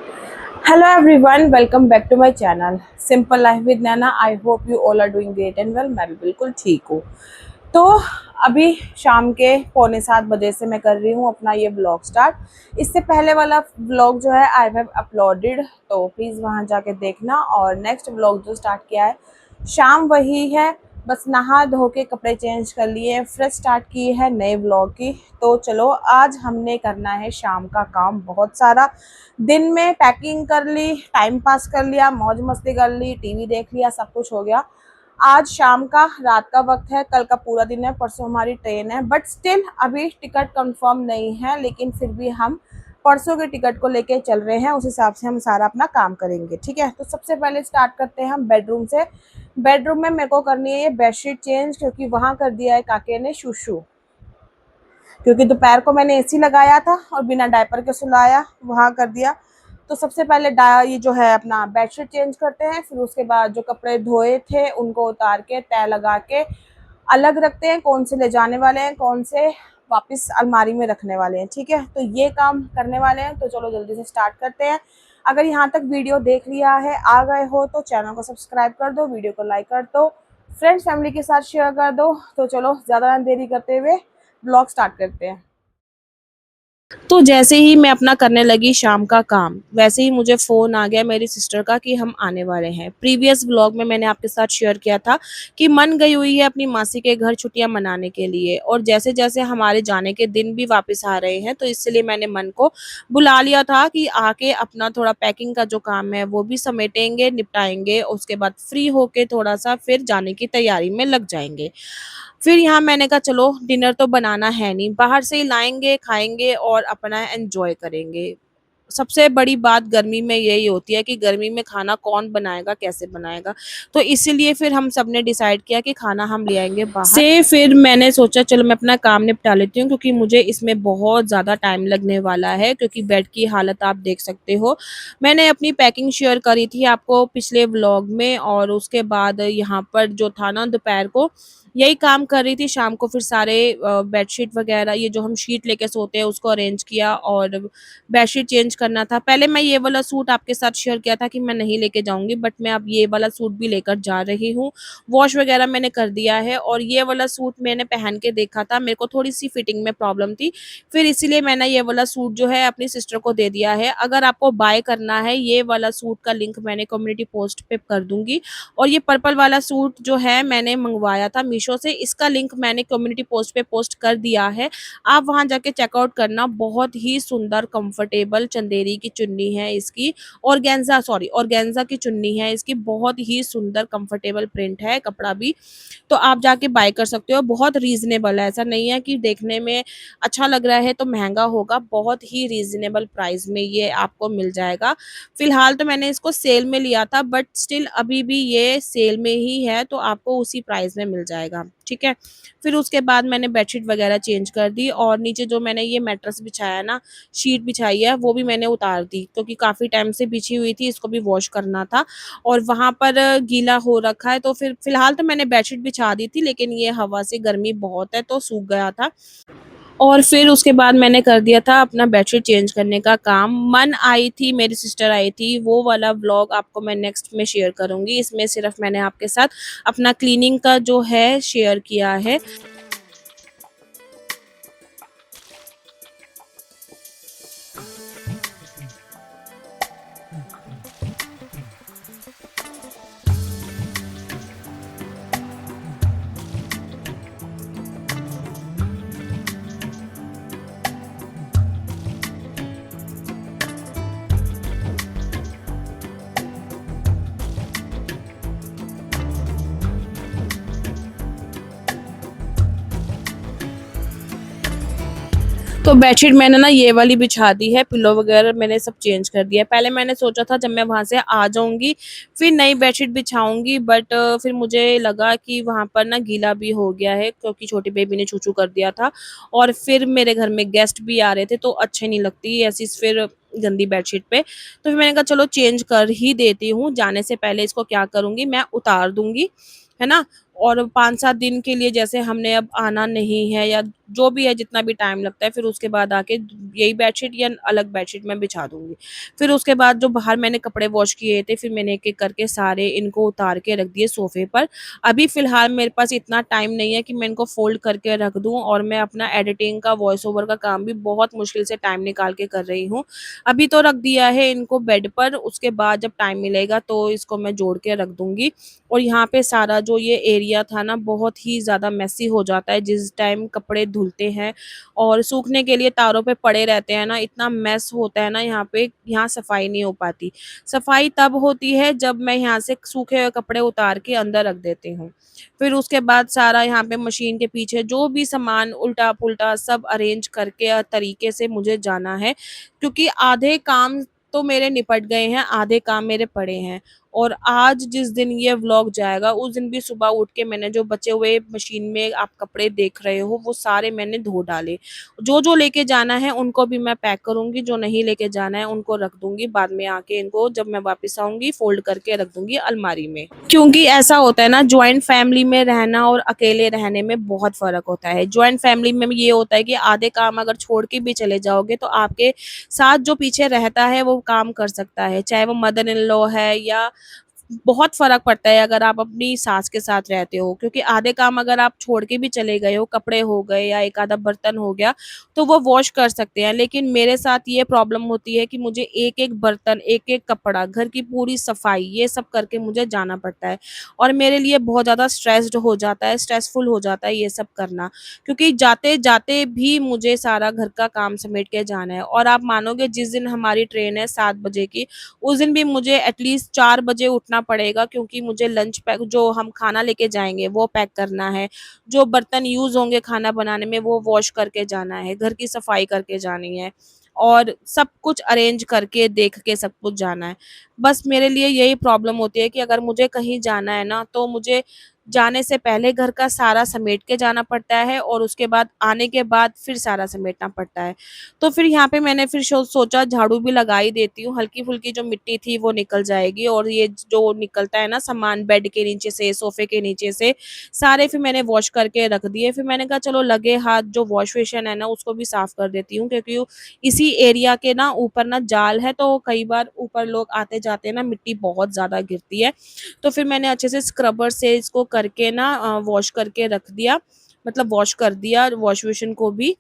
Hello everyone, welcome back to my channel Simple Life with Nana। I hope you all are doing great and well। मैं भी बिल्कुल ठीक हूँ। तो अभी शाम के 6:45 से मैं कर रही हूँ अपना ये ब्लॉग स्टार्ट। इससे पहले वाला ब्लॉग जो है आई हैव अपलोडेड, तो प्लीज़ वहाँ जाके देखना। और नेक्स्ट ब्लॉग जो स्टार्ट किया है शाम वही है, बस नहा धो के कपड़े चेंज कर लिए, फ्रेश स्टार्ट की है नए ब्लॉग की। तो चलो आज हमने करना है शाम का काम बहुत सारा। दिन में पैकिंग कर ली, टाइम पास कर लिया, मौज मस्ती कर ली, टीवी देख लिया, सब कुछ हो गया। आज शाम का रात का वक्त है, कल का पूरा दिन है, परसों हमारी ट्रेन है, बट स्टिल अभी टिकट कंफर्म नहीं है। लेकिन फिर भी हम परसों के टिकट को लेके चल रहे हैं, उस हिसाब से हम सारा अपना काम करेंगे। ठीक है, तो सबसे पहले स्टार्ट करते हैं हम बेडरूम से। बेडरूम में मेरे को करनी है ये बेडशीट चेंज, क्योंकि वहाँ कर दिया है काके ने शूशू। क्योंकि दोपहर को मैंने एसी लगाया था और बिना डायपर के सुलाया, वहाँ कर दिया। तो सबसे पहले ये जो है अपना बेडशीट चेंज करते हैं, फिर उसके बाद जो कपड़े धोए थे उनको उतार के तय लगा के अलग रखते हैं, कौन से ले जाने वाले हैं, कौन से वापस अलमारी में रखने वाले हैं। ठीक है, तो ये काम करने वाले हैं, तो चलो जल्दी से स्टार्ट करते हैं। अगर यहाँ तक वीडियो देख लिया है, आ गए हो, तो चैनल को सब्सक्राइब कर दो, वीडियो को लाइक कर दो, फ्रेंड्स फैमिली के साथ शेयर कर दो। तो चलो ज़्यादा देरी करते हुए ब्लॉग स्टार्ट करते हैं। तो जैसे ही मैं अपना करने लगी शाम का काम, वैसे ही मुझे फ़ोन आ गया मेरी सिस्टर का कि हम आने वाले हैं। प्रीवियस व्लॉग में मैंने आपके साथ शेयर किया था कि मन गई हुई है अपनी मासी के घर छुट्टियां मनाने के लिए, और जैसे-जैसे हमारे जाने के दिन भी वापस आ रहे हैं, तो इसलिए मैंने मन को बुला लिया था कि आके अपना थोड़ा पैकिंग का जो काम है वो भी समेटेंगे, निपटाएँगे, उसके बाद फ्री होके थोड़ा-सा फिर जाने की तैयारी में लग जाएँगे। फिर यहाँ मैंने कहा चलो डिनर तो बनाना है नहीं, बाहर से ही लाएँगे, खाएँगे और अपना एन्जॉय करेंगे। सबसे बड़ी बात गर्मी में यही होती है कि गर्मी में खाना कौन बनाएगा, कैसे बनाएगा? तो इसीलिए फिर हम सबने डिसाइड किया कि खाना हम ले आएँगे बाहर से। फिर मैंने सोचा चलो मैं अपना काम निपटा लेती हूँ, क्योंकि मुझे इसमें बहुत ज़्यादा टाइम लगने वाला है, क्योंकि बेड की हालत आप देख सकते हो। मैंने अपनी पैकिंग शेयर करी थी आपको पिछले व्लॉग में, और उसके बाद यहाँ पर जो था ना दोपहर को यही काम कर रही थी, शाम को फिर सारे बेडशीट वगैरह ये जो हम शीट लेके सोते हैं उसको अरेंज किया, और बेडशीट चेंज करना था। पहले मैं ये वाला सूट आपके साथ शेयर किया था कि मैं नहीं लेके जाऊँगी, बट मैं अब ये वाला सूट भी लेकर जा रही हूँ। वॉश वगैरह मैंने कर दिया है, और ये वाला सूट मैंने पहन के देखा था, मेरे को थोड़ी-सी फिटिंग में प्रॉब्लम थी। फिर इसीलिए मैंने ये वाला सूट जो है अपनी सिस्टर को दे दिया है। अगर आपको बाय करना है, ये वाला सूट का लिंक मैंने कम्युनिटी पोस्ट पे कर दूँगी। और ये पर्पल वाला सूट जो है मैंने मँगवाया था मीशो से, इसका लिंक मैंने कम्युनिटी पोस्ट पे पोस्ट कर दिया है। आप वहाँ जाके चेकआउट करना, बहुत ही सुंदर कंफर्टेबल चंदेरी की चुन्नी है इसकी, ऑर्गेन्जा की चुन्नी है इसकी, बहुत ही सुंदर कंफर्टेबल प्रिंट है, कपड़ा भी। तो आप जाके बाय कर सकते हो, बहुत रीज़नेबल है, ऐसा नहीं है कि देखने में अच्छा लग रहा है तो महँगा होगा, बहुत ही रीज़नेबल प्राइस में ये आपको मिल जाएगा। फ़िलहाल तो मैंने इसको सेल में लिया था, बट स्टिल अभी भी ये सेल में ही है, तो आपको उसी प्राइस में मिल जाएगा, ठीक है। फिर उसके बाद मैंने बेडशीट वगैरह चेंज कर दी, और नीचे जो मैंने ये मैट्रेस बिछाया है ना, शीट बिछाई है, वो भी मैंने उतार दी, क्योंकि काफ़ी टाइम से बिछी हुई थी, इसको भी वॉश करना था, और वहाँ पर गीला हो रखा है। तो फिर फ़िलहाल तो मैंने बेडशीट बिछा दी थी, लेकिन ये हवा से गर्मी बहुत है तो सूख गया था। और फिर उसके बाद मैंने कर दिया था अपना बेडशीट चेंज करने का काम। मन आई थी, मेरी सिस्टर आई थी, वो वाला व्लॉग आपको मैं नेक्स्ट में शेयर करूँगी। इसमें सिर्फ़ मैंने आपके साथ अपना क्लीनिंग का जो है शेयर किया है। तो बेडशीट मैंने ना ये वाली बिछा दी है, पिलो वगैरह मैंने सब चेंज कर दिया है। पहले मैंने सोचा था जब मैं वहाँ से आ जाऊँगी फिर नई बेडशीट बिछाऊँगी, बट फिर मुझे लगा कि वहाँ पर ना गीला भी हो गया है, क्योंकि छोटी बेबी ने चू-चू कर दिया था, और फिर मेरे घर में गेस्ट भी आ रहे थे, तो अच्छी नहीं लगती ऐसी फिर गंदी बेडशीट पे। तो फिर मैंने कहा चलो चेंज कर ही देती हूँ, जाने से पहले इसको क्या करूँगी मैं उतार दूँगी, है ना? और 5-7 दिन के लिए जैसे हमने अब आना नहीं है या जो भी है जितना भी टाइम लगता है, फिर उसके बाद आके यही बेडशीट या अलग बेडशीट मैं बिछा दूँगी। फिर उसके बाद जो बाहर मैंने कपड़े वॉश किए थे, फिर मैंने एक-एक करके सारे इनको उतार के रख दिए सोफ़े पर। अभी फ़िलहाल मेरे पास इतना टाइम नहीं है कि मैं इनको फ़ोल्ड करके रख दूँ, और मैं अपना एडिटिंग का, वॉइस ओवर का काम भी बहुत मुश्किल से टाइम निकाल के कर रही हूँ। अभी तो रख दिया है इनको बेड पर, उसके बाद जब टाइम मिलेगा तो इसको मैं जोड़ के रख दूँगी। और यहाँ पे सारा जो ये एरिया था ना, बहुत ही ज़्यादा मेसी हो जाता है जिस टाइम कपड़े धुलते हैं और सूखने के लिए तारों पे पड़े रहते हैं ना, इतना मेस होता है ना यहाँ पे, यहाँ सफाई नहीं हो पाती। सफाई तब होती है जब मैं यहाँ से सूखे हुए कपड़े उतार के अंदर रख देती हूँ। फिर उसके बाद सारा यहाँ पे मशीन के पीछे जो भी सामान उल्टा-पुल्टा सब अरेंज करके तरीके से मुझे जाना है, क्योंकि आधे काम तो मेरे निपट गए हैं, आधे काम मेरे पड़े हैं। और आज जिस दिन ये व्लॉग जाएगा, उस दिन भी सुबह उठ के मैंने जो बचे हुए मशीन में आप कपड़े देख रहे हो, वो सारे मैंने धो डाले। जो-जो लेके जाना है उनको भी मैं पैक करूँगी, जो नहीं लेके जाना है उनको रख दूँगी, बाद में आके इनको जब मैं वापस आऊँगी फ़ोल्ड करके रख दूँगी अलमारी में। क्योंकि ऐसा होता है ना, जॉइंट फैमिली में रहना और अकेले रहने में बहुत फ़र्क होता है। जॉइंट फैमिली में ये होता है कि आधे काम अगर छोड़ के भी चले जाओगे तो आपके साथ जो पीछे रहता है वो काम कर सकता है, चाहे वो मदर इन लॉ है या बहुत फ़र्क पड़ता है अगर आप अपनी सास के साथ रहते हो, क्योंकि आधे काम अगर आप छोड़ के भी चले गए हो, कपड़े हो गए या एक आधा बर्तन हो गया, तो वो वॉश कर सकते हैं। लेकिन मेरे साथ ये प्रॉब्लम होती है कि मुझे एक-एक बर्तन, एक-एक कपड़ा, घर की पूरी सफाई ये सब करके मुझे जाना पड़ता है, और मेरे लिए बहुत ज़्यादा स्ट्रेस्ड हो जाता है, स्ट्रेसफुल हो जाता है ये सब करना, क्योंकि जाते-जाते भी मुझे सारा घर का काम समेट के जाना है। और आप मानोगे, जिस दिन हमारी ट्रेन है 7 बजे की, उस दिन भी मुझे एटलीस्ट 4 बजे उठना पड़ेगा, क्योंकि मुझे लंच पैक जो हम खाना लेके जाएँगे वो पैक करना है, जो बर्तन यूज़ होंगे खाना बनाने में वो वॉश करके जाना है, घर की सफाई करके जानी है और सब कुछ अरेंज करके देख के सब कुछ जाना है। बस मेरे लिए यही प्रॉब्लम होती है कि अगर मुझे कहीं जाना है ना, तो मुझे जाने से पहले घर का सारा समेट के जाना पड़ता है और उसके बाद आने के बाद फिर सारा समेटना पड़ता है। तो फिर यहाँ पे मैंने फिर सोचा झाड़ू भी लगा ही देती हूँ, हल्की-फुल्की जो मिट्टी थी वो निकल जाएगी, और ये जो निकलता है ना सामान बेड के नीचे से, सोफ़े के नीचे से, सारे फिर मैंने वॉश करके रख दिए। फिर मैंने कहा चलो लगे हाथ जो वॉश बेसिन है ना उसको भी साफ़ कर देती हूँ, क्योंकि इसी एरिया के ना ऊपर ना जाल है, तो कई बार ऊपर लोग आते-जाते ना मिट्टी बहुत ज़्यादा गिरती है। तो फिर मैंने अच्छे से स्क्रबर से इसको करके ना वॉश करके रख दिया, मतलब वॉश कर दिया वॉश बेसिन को भी।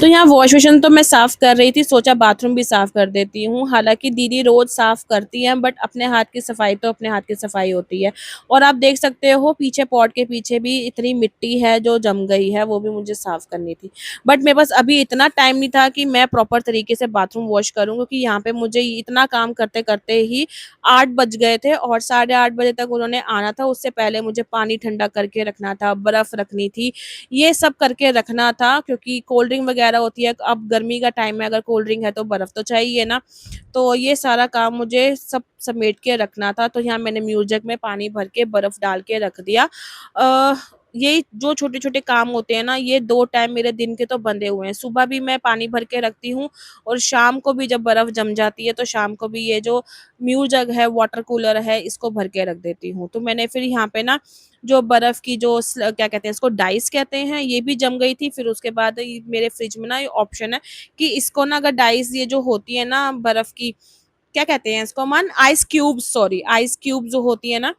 तो यहाँ वॉश बेसिन तो मैं साफ़ कर रही थी, सोचा बाथरूम भी साफ़ कर देती हूँ। हालाँकि दीदी रोज़ साफ़ करती हैं, बट अपने हाथ की सफाई तो अपने हाथ की सफाई होती है। और आप देख सकते हो पीछे पॉट के पीछे भी इतनी मिट्टी है जो जम गई है, वो भी मुझे साफ़ करनी थी। बट मेरे पास अभी इतना टाइम नहीं था कि मैं प्रॉपर तरीके से बाथरूम वॉश करूँ, क्योंकि यहाँ पे मुझे इतना काम करते-करते ही 8 बज गए थे, और साढ़े 8 बजे तक उन्होंने आना था। उससे पहले मुझे पानी ठंडा करके रखना था, बर्फ़ रखनी थी, ये सब करके रखना था, क्योंकि कोल्ड ड्रिंक वगैरह होती है, अब गर्मी का टाइम है, अगर कोल्ड ड्रिंक है तो बर्फ़ तो चाहिए ना। तो ये सारा काम मुझे सब समेट के रखना था, तो यहाँ मैंने म्यूज़िक में पानी भर के बर्फ़ डाल के रख दिया। अ, ये जो छोटे-छोटे काम होते हैं ना, ये 2 टाइम मेरे दिन के तो बंधे हुए हैं। सुबह भी मैं पानी भर के रखती हूँ, और शाम को भी जब बर्फ़ जम जाती है तो शाम को भी ये जो म्यू जग है, वाटर कूलर है, इसको भर के रख देती हूँ। तो मैंने फिर यहाँ पे ना जो बर्फ़ की जो क्या कहते हैं इसको, डाइस कहते हैं, ये भी जम गई थी। फिर उसके बाद ये मेरे फ्रिज में ना ये ऑप्शन है कि इसको ना, अगर डाइस ये जो होती है ना बर्फ़ की, क्या कहते हैं इसको Aman? Ice cubes, sorry, ice cubes जो होती है ना,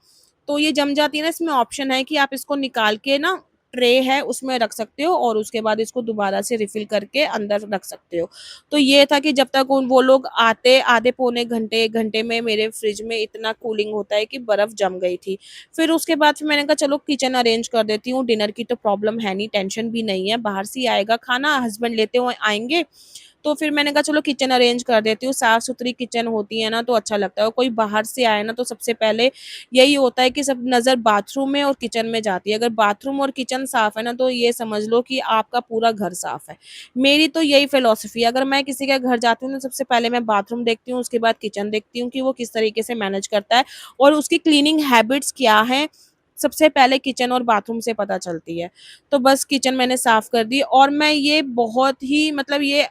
तो ये जम जाती है ना, इसमें ऑप्शन है कि आप इसको निकाल के ना, ट्रे है उसमें रख सकते हो, और उसके बाद इसको दोबारा से रिफ़िल करके अंदर रख सकते हो। तो ये था कि जब तक उन वो लोग आते, आधे पौने घंटे, 1 घंटे में मेरे फ्रिज में इतना कूलिंग होता है कि बर्फ़ जम गई थी। फिर उसके बाद फिर मैंने कहा चलो किचन अरेंज कर देती हूँ, डिनर की तो प्रॉब्लम है नहीं, टेंशन भी नहीं है, बाहर से ही आएगा खाना, हस्बैंड लेते हुए आएँगे, तो फिर मैंने कहा चलो किचन अरेंज कर देती हूँ। साफ़ सुथरी किचन होती है ना तो अच्छा लगता है, और कोई बाहर से आए ना तो सबसे पहले यही होता है कि सब नज़र बाथरूम में और किचन में जाती है। अगर बाथरूम और किचन साफ़ है ना तो ये समझ लो कि आपका पूरा घर साफ़ है। मेरी तो यही फ़िलॉसफ़ी है, अगर मैं किसी के घर जाती हूँ तो सबसे पहले मैं बाथरूम देखती हूँ, उसके बाद किचन देखती हूँ कि वो किस तरीके से मैनेज करता है और उसकी क्लीनिंग हैबिट्स क्या हैं, सबसे पहले किचन और बाथरूम से पता चलती है। तो बस किचन मैंने साफ़ कर दी, और मैं ये बहुत ही मतलब ये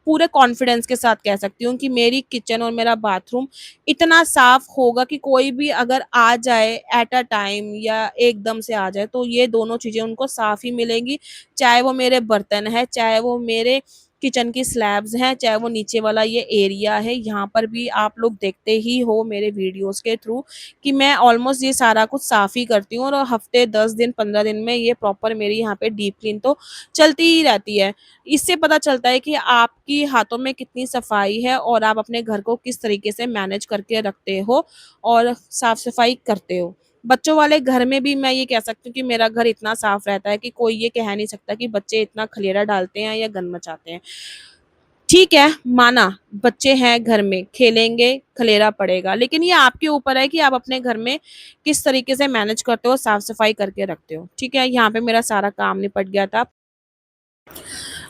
पूरे कॉन्फिडेंस के साथ कह सकती हूँ कि मेरी किचन और मेरा बाथरूम इतना साफ़ होगा कि कोई भी अगर आ जाए एट अ टाइम या एकदम से आ जाए तो ये दोनों चीज़ें उनको साफ़ ही मिलेंगी। चाहे वो मेरे बर्तन हैं, चाहे वो मेरे किचन की स्लैब्स हैं, चाहे वो नीचे वाला ये एरिया है, यहाँ पर भी आप लोग देखते ही हो मेरे वीडियोज़ के थ्रू कि मैं ऑलमोस्ट ये सारा कुछ साफ़ ही करती हूँ, और हफ़्ते 10 दिन 15 दिन में ये प्रॉपर मेरी यहाँ पे डीप क्लीन तो चलती ही रहती है। इससे पता चलता है कि आपकी हाथों में कितनी सफाई है और आप अपने घर को किस तरीके से मैनेज करके रखते हो और साफ-सफाई करते हो। बच्चों वाले घर में भी मैं ये कह सकती हूँ कि मेरा घर इतना साफ रहता है कि कोई ये कह नहीं सकता कि बच्चे इतना खलेरा डालते हैं या गंद मचाते हैं। ठीक है, माना बच्चे हैं घर में, खेलेंगे, खलेरा पड़ेगा, लेकिन ये आपके ऊपर है कि आप अपने घर में किस तरीके से मैनेज करते हो, साफ-सफाई करके रखते हो। ठीक है, यहाँ पे मेरा सारा काम निपट गया था।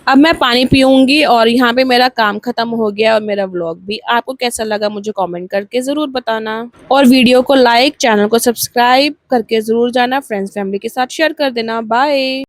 अब मैं पानी पीऊँगी और यहाँ पे मेरा काम ख़त्म हो गया और मेरा व्लॉग भी। आपको कैसा लगा मुझे कमेंट करके ज़रूर बताना, और वीडियो को लाइक, चैनल को सब्सक्राइब करके ज़रूर जाना, फ्रेंड्स फैमिली के साथ शेयर कर देना। बाय।